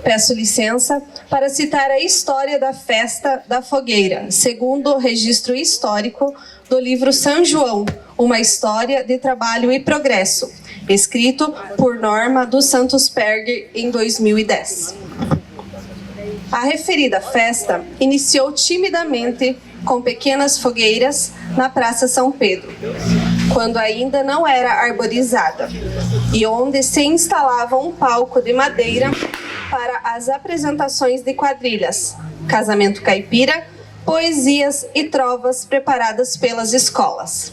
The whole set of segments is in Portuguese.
Peço licença para citar a história da festa da fogueira, segundo o registro histórico do livro São João, uma história de trabalho e progresso, escrito por Norma dos Santos Perger em 2010. A referida festa iniciou timidamente com pequenas fogueiras na Praça São Pedro, quando ainda não era arborizada, e onde se instalava um palco de madeira para as apresentações de quadrilhas, casamento caipira, poesias e trovas preparadas pelas escolas.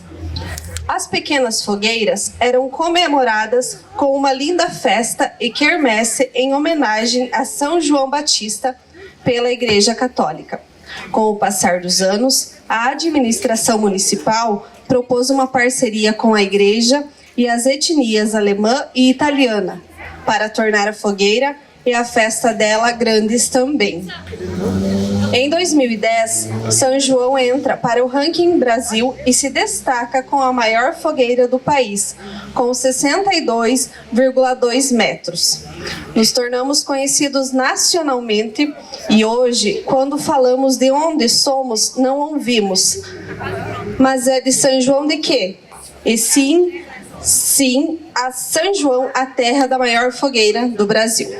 As pequenas fogueiras eram comemoradas com uma linda festa e quermesse em homenagem a São João Batista pela Igreja Católica. Com o passar dos anos, a administração municipal propôs uma parceria com a igreja e as etnias alemã e italiana para tornar a fogueira e a festa dela grandes também. Em 2010, São João entra para o ranking Brasil e se destaca com a maior fogueira do país, com 62,2 metros. Nos tornamos conhecidos nacionalmente e hoje, quando falamos de onde somos, não ouvimos. Mas é de São João de quê? E sim, a São João, a terra da maior fogueira do Brasil.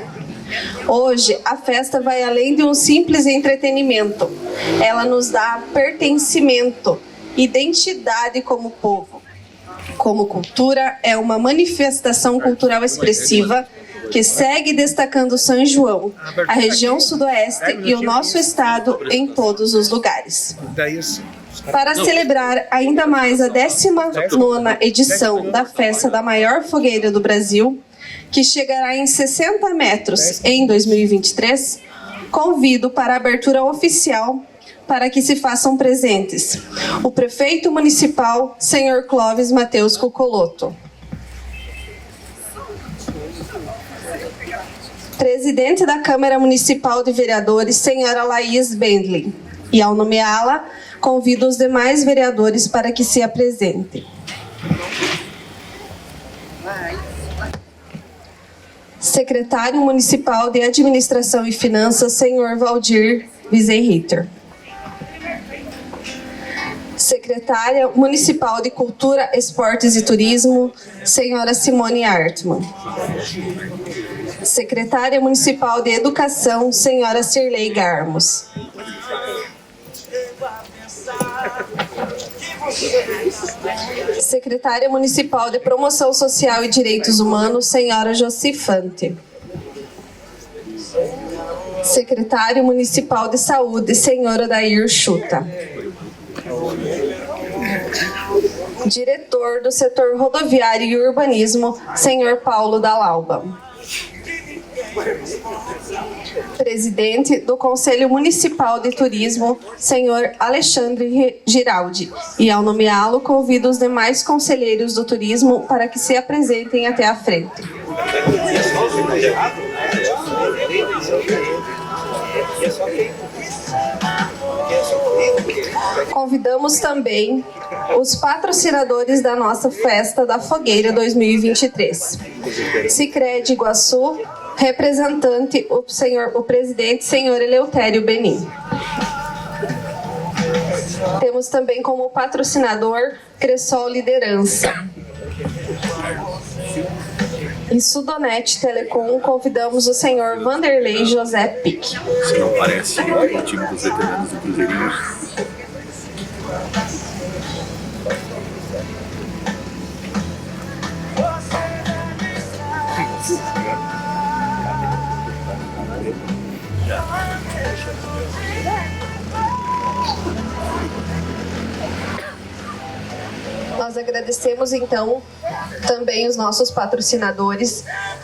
Hoje, a festa vai além de um simples entretenimento. Ela nos dá pertencimento, identidade como povo. Como cultura, é uma manifestação cultural expressiva que segue destacando São João, a região sudoeste e o nosso estado em todos os lugares. Para celebrar ainda mais a 19ª edição da festa da maior fogueira do Brasil, que chegará em 60 metros em 2023, convido para a abertura oficial para que se façam presentes o prefeito municipal, senhor Clóvis Mateus Cucoloto, presidente da Câmara Municipal de Vereadores, senhora Laís Bendley, e ao nomeá-la, convido os demais vereadores para que se apresentem. Secretário Municipal de Administração e Finanças, senhor Valdir Wiesenritter. Secretária Municipal de Cultura, Esportes e Turismo, senhora Simone Artman. Secretária Municipal de Educação, senhora Cirlei Garmos. Secretária Municipal de Promoção Social e Direitos Humanos, senhora Josi Fante. Secretário Municipal de Saúde, senhor Odair Chuta. Diretor do Setor Rodoviário e Urbanismo, senhor Paulo Dalauba. Presidente do Conselho Municipal de Turismo, senhor Alexandre Giraldi, e ao nomeá-lo, convido os demais conselheiros do turismo para que se apresentem até a frente. Convidamos também os patrocinadores da nossa Festa da Fogueira 2023. Sicredi Iguaçu, representante, o presidente, senhor Eleutério Benim. Temos também como patrocinador Cressol Liderança. E Sudonet Telecom, convidamos o senhor Vanderlei José Pique. Se não parece o time dos veteranos do Cruzeirinho. Nós agradecemos, então, também os nossos patrocinadores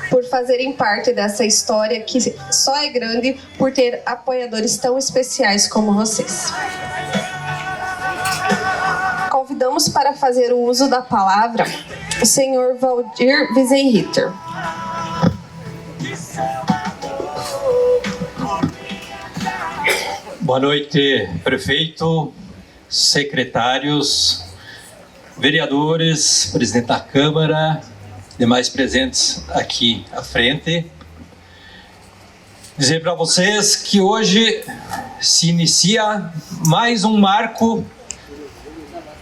por fazerem parte dessa história que só é grande por ter apoiadores tão especiais como vocês. Convidamos para fazer o uso da palavra o senhor Valdir Wiesenritter. Boa noite, prefeito, secretários, vereadores, presidente da Câmara, demais presentes aqui à frente. dizer para vocês que hoje se inicia mais um marco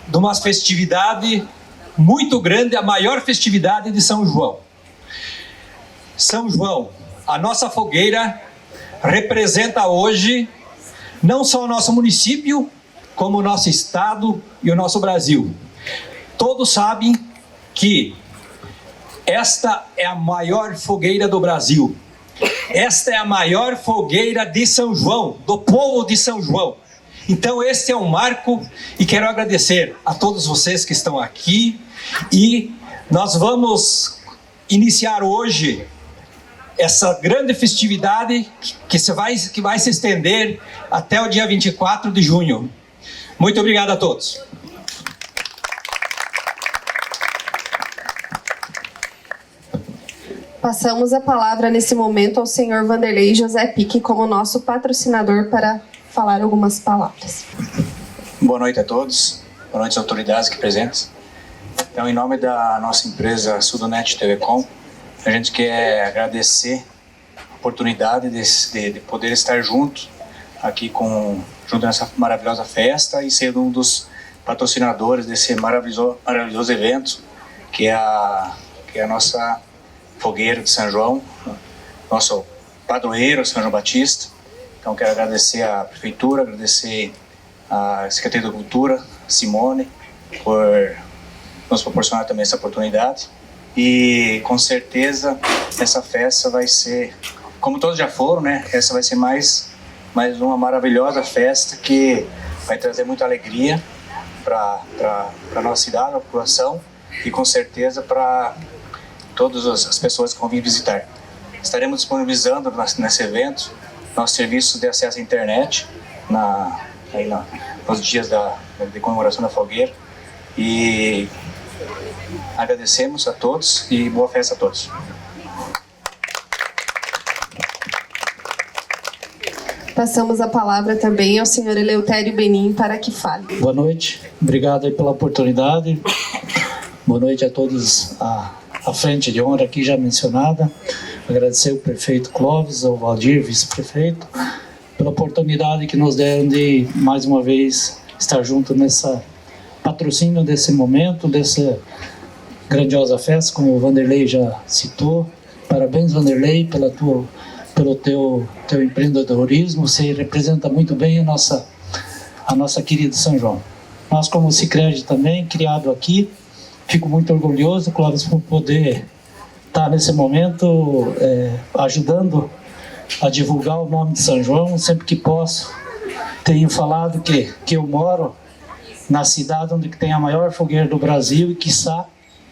de uma festividade muito grande, a maior festividade de São João. São João, a nossa fogueira, representa hoje não só o nosso município, como o nosso estado e o nosso Brasil. Todos sabem que esta é a maior fogueira do Brasil. Esta é a maior fogueira de São João, do povo de São João. Então este é um marco e quero agradecer a todos vocês que estão aqui e nós vamos iniciar hoje essa grande festividade que vai se estender até o dia 24 de junho. Muito obrigado a todos. Passamos a palavra nesse momento ao senhor Vanderlei José Pique como nosso patrocinador para falar algumas palavras. Boa noite a todos, boa noite às autoridades aqui presentes. Então, em nome da nossa empresa Sudonet Telecom, a gente quer agradecer a oportunidade de poder estar junto nessa maravilhosa festa e ser um dos patrocinadores desse maravilhoso evento que é a nossa fogueira de São João, nosso padroeiro São João Batista. Então quero agradecer à Prefeitura, agradecer à Secretaria da Cultura, Simone, por nos proporcionar também essa oportunidade. E com certeza essa festa vai ser, como todos já foram, né? Essa vai ser mais uma maravilhosa festa que vai trazer muita alegria para a nossa cidade, a população e com certeza para todas as pessoas que vão vir visitar. Estaremos disponibilizando nesse evento nosso serviço de acesso à internet nos dias de comemoração da fogueira e agradecemos a todos e boa festa a todos. Passamos a palavra também ao senhor Eleutério Benin para que fale. Boa noite, obrigado aí pela oportunidade. Boa noite a todos à frente de honra aqui já mencionada. Agradecer ao prefeito Clóvis, ao Valdir, vice-prefeito, pela oportunidade que nos deram de, mais uma vez, estar junto nessa patrocínio desse momento, dessa grandiosa festa, como o Vanderlei já citou. Parabéns, Vanderlei, pelo teu empreendedorismo. Você representa muito bem a nossa querida São João. Nós, como Sicredi também, criado aqui, fico muito orgulhoso, Clóvis, por poder estar nesse momento ajudando a divulgar o nome de São João. Sempre que posso, tenho falado que eu moro na cidade onde tem a maior fogueira do Brasil e, quiçá,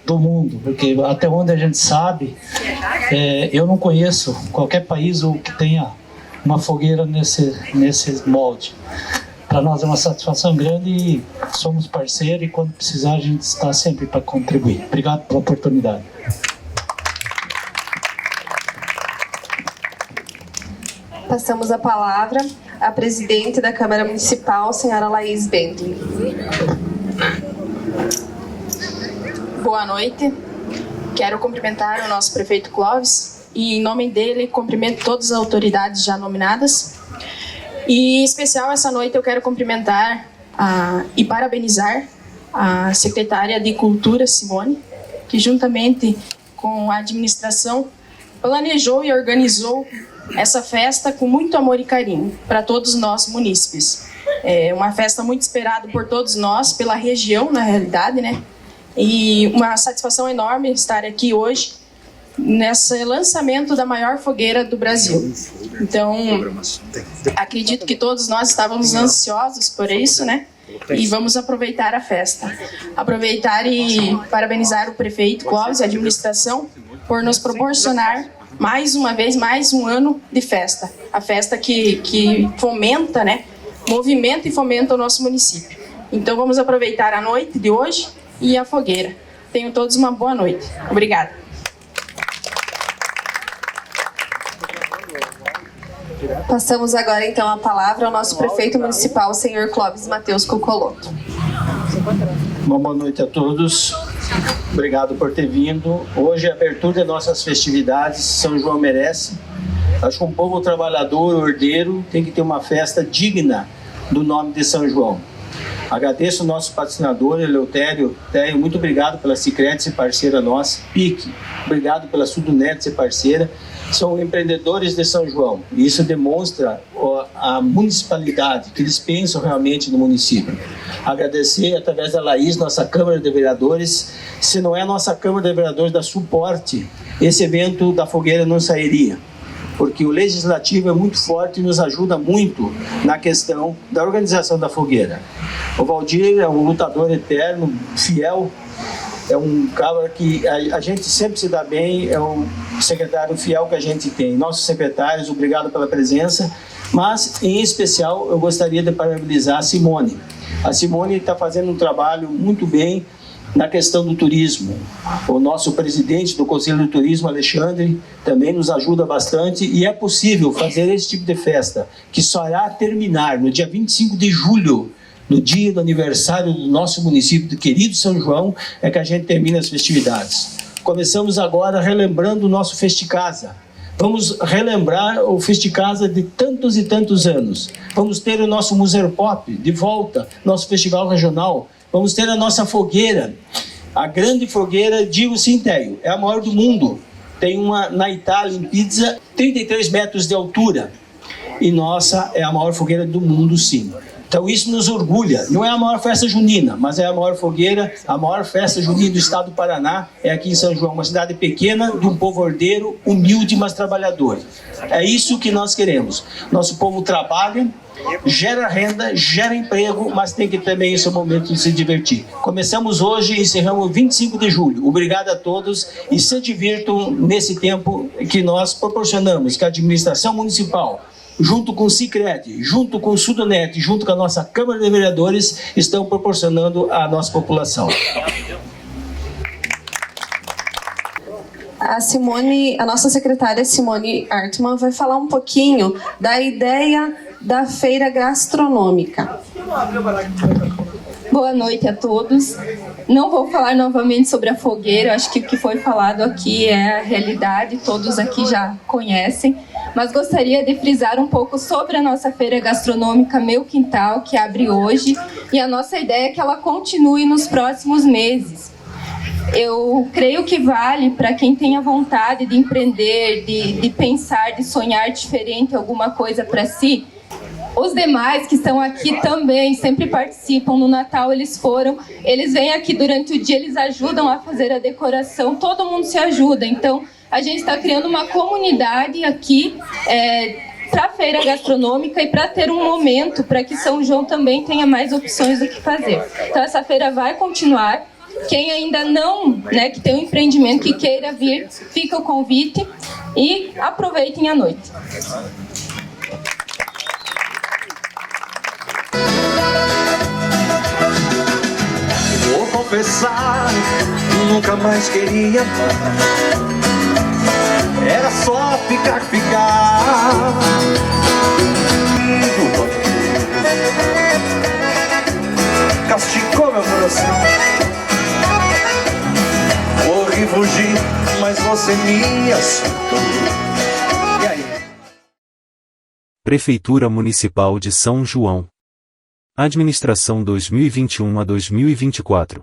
do mundo, porque até onde a gente sabe, eu não conheço qualquer país que tenha uma fogueira nesse molde. Para nós é uma satisfação grande e somos parceiros e quando precisar a gente está sempre para contribuir. Obrigado pela oportunidade. Passamos a palavra à presidente da Câmara Municipal, senhora Laís Bentley. Boa noite. Quero cumprimentar o nosso prefeito Clóvis e, em nome dele, cumprimento todas as autoridades já nominadas. E, em especial, essa noite eu quero cumprimentar e parabenizar a secretária de Cultura, Simone, que, juntamente com a administração, planejou e organizou essa festa com muito amor e carinho para todos nós munícipes. É uma festa muito esperada por todos nós, pela região, na realidade, né? E uma satisfação enorme estar aqui hoje nesse lançamento da maior fogueira do Brasil. Então, acredito que todos nós estávamos ansiosos por isso, né? E vamos aproveitar a festa. Aproveitar e parabenizar o prefeito Clóvis e a administração por nos proporcionar mais uma vez, mais um ano de festa. A festa que fomenta, né? Movimenta e fomenta o nosso município. Então vamos aproveitar a noite de hoje e a fogueira. Tenham todos uma boa noite. Obrigada. Passamos agora então a palavra ao nosso prefeito municipal, o senhor Clóvis Mateus Cucoloto. Boa noite a todos. Obrigado por ter vindo. Hoje é a abertura de nossas festividades. São João merece. Acho que um povo trabalhador, ordeiro, tem que ter uma festa digna do nome de São João. Agradeço o nosso patrocinador, Eleutério. Tério, muito obrigado pela Sicredi ser parceira nossa. PIC, obrigado pela Sudonet ser parceira. São empreendedores de São João. E isso demonstra a municipalidade, que eles pensam realmente no município. Agradecer, através da Laís, nossa Câmara de Vereadores. Se não é a nossa Câmara de Vereadores dar suporte, esse evento da fogueira não sairia. Porque o Legislativo é muito forte e nos ajuda muito na questão da organização da fogueira. O Valdir é um lutador eterno, fiel, é um cara que a gente sempre se dá bem, é um secretário fiel que a gente tem. Nossos secretários, obrigado pela presença, mas, em especial, eu gostaria de parabenizar a Simone. A Simone está fazendo um trabalho muito bem na questão do turismo. O nosso presidente do Conselho do Turismo, Alexandre, também nos ajuda bastante e é possível fazer esse tipo de festa, que só irá terminar no dia 25 de julho, no dia do aniversário do nosso município, do querido São João, é que a gente termina as festividades. Começamos agora relembrando o nosso Festicasa. Vamos relembrar o Festicasa de tantos e tantos anos. Vamos ter o nosso Museu Pop de volta, nosso festival regional. Vamos ter a nossa fogueira, a grande fogueira Dio Sinteio, é a maior do mundo. Tem uma na Itália, em Pisa, 33 metros de altura. E nossa, é a maior fogueira do mundo, sim. Então isso nos orgulha. Não é a maior festa junina, mas é a maior fogueira, a maior festa junina do estado do Paraná, é aqui em São João, uma cidade pequena, de um povo ordeiro, humilde, mas trabalhador. É isso que nós queremos. Nosso povo trabalha, gera renda, gera emprego, mas tem que também esse momento de se divertir. Começamos hoje e encerramos 25 de julho. Obrigado a todos e se divirtam nesse tempo que nós proporcionamos, que a administração municipal, junto com o Sicredi, junto com o Sudonet, junto com a nossa Câmara de Vereadores, estão proporcionando à nossa população. A nossa secretária Simone Artman vai falar um pouquinho da ideia da feira gastronômica. Boa noite a todos. Não vou falar novamente sobre a fogueira, acho que o que foi falado aqui é a realidade, todos aqui já conhecem, mas gostaria de frisar um pouco sobre a nossa feira gastronômica Meu Quintal, que abre hoje, e a nossa ideia é que ela continue nos próximos meses. Eu creio que vale para quem tenha vontade de empreender, de pensar, de sonhar diferente alguma coisa para si. Os demais que estão aqui também sempre participam. No Natal eles vêm aqui durante o dia, eles ajudam a fazer a decoração, todo mundo se ajuda. Então a gente está criando uma comunidade aqui para a feira gastronômica e para ter um momento para que São João também tenha mais opções do que fazer. Então essa feira vai continuar. Quem ainda não, que tem um empreendimento que queira vir, fica o convite e aproveitem a noite. Vou confessar, nunca mais queria. Era só ficar. Castigou meu coração. Corri, fugi, mas você me aceitou. E aí? Prefeitura Municipal de São João. Administração 2021 a 2024.